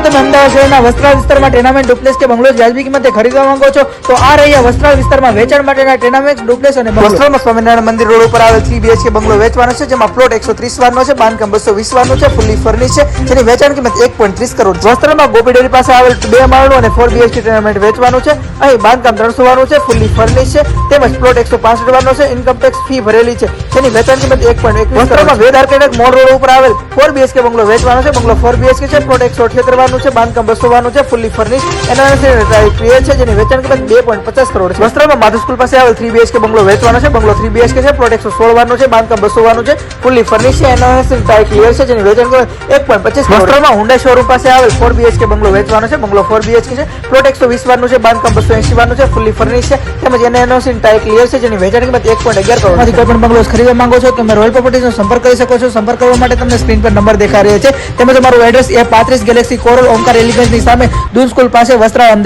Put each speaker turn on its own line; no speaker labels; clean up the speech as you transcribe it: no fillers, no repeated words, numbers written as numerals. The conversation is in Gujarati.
તમે અમદાવાદ શહેરના વસ્ત્રાલ વિસ્તારમાં ટેનામેન્ટ ડુપ્લેક્સ કે બંગલો વ્યાજબી કિંમતે ખરીદવા માંગો છો તો આ રહ્યા વસ્ત્રાલ વિસ્તારમાં વેચાણ માટેના ટેનામેન્ટ ડુપ્લેક્સ અને વસ્ત્રાલમાં સ્વામિનારાયણ મંદિર રોડ ઉપર આવેલ 3 BHK બંગલો વેચવાનો છે, જેમાં પ્લોટ 130 વારનો છે, બાંધકામ 220 વારનું છે, ફુલ્લી ફર્નિશ છે, જેની વેચાણ કિંમત 1.30 કરોડ છે. વસ્ત્રાલમાં ગોપી ડેરી પાસે આવેલ 2 માળનું અને 4 BHK ટેનામેન્ટ વેચવાનું છે. અહીં બાંધકામ 300 વારનું છે, ફુલ્લી ફર્નિશ છે, તેમજ પ્લોટ 165 વારનો છે, ઇન્કમ ટેક્સ ફી ભરેલી છે, જેની વેચાણ કિંમત 1.21 વસ્ત્રાલમાં વેદ આર્કેટેક્ટ મોલ રોડ ઉપર આવેલ 4 BHK બંગલો વેચવાનો છે. બંગલો 4 BHK છે, પ્લોટ 178 વારનું છે, બાંધકામ 200 વારનું છે, ફુલ્લી ફર્નિશ ક્લિયર છે, જેની વેચાણ કિંમત 2.50 કરોડ છે. વસ્ત્રાલમાં માધવ સ્કૂલ પાસે આવેલ 3 BHK બંગલો વેચવાનો છે. બંગલો 3 BHK છે, પ્લોટ 116 વારનું છે, બાંધકામ 200 વારનું છે, ફુલ્લી ફર્નિશ છે, ક્લિયર છે, જેની વેચાણ કિંમત 1.25 કરોડ. વસ્ત્રાલમાં હુન્ડાઈ શોરૂમ પાસે આવેલ 4 BHK બંગલો વેચવાનો છે. બંગલો 4 BHK છે, પ્લોટ 120 વારનું છે, બાંધકામ 280 વારનું છે, ફુલ્લી ફર્નિશ છે, તેમજ એનઓસી ક્લિયર છે, જેની વેચાણ કિંમત 1.11 કરોડ. માંથી કોઈ પણ બંગલો ખરીદવા માંગો છો તો તમે રોયલ પ્રોપર્ટીઝનો સંપર્ક કરી શકો છો. સંપર્ક કરવા માટે તમને સ્ક્રીન પર નંબર દેખાઈ રહ્યો છે. તેમજ અમારું address A35 galaxy coral Omkar એલિગન્સની સામે દૂન સ્કૂલ પાસે વસ્ત્રાલ, અમદાવાદ.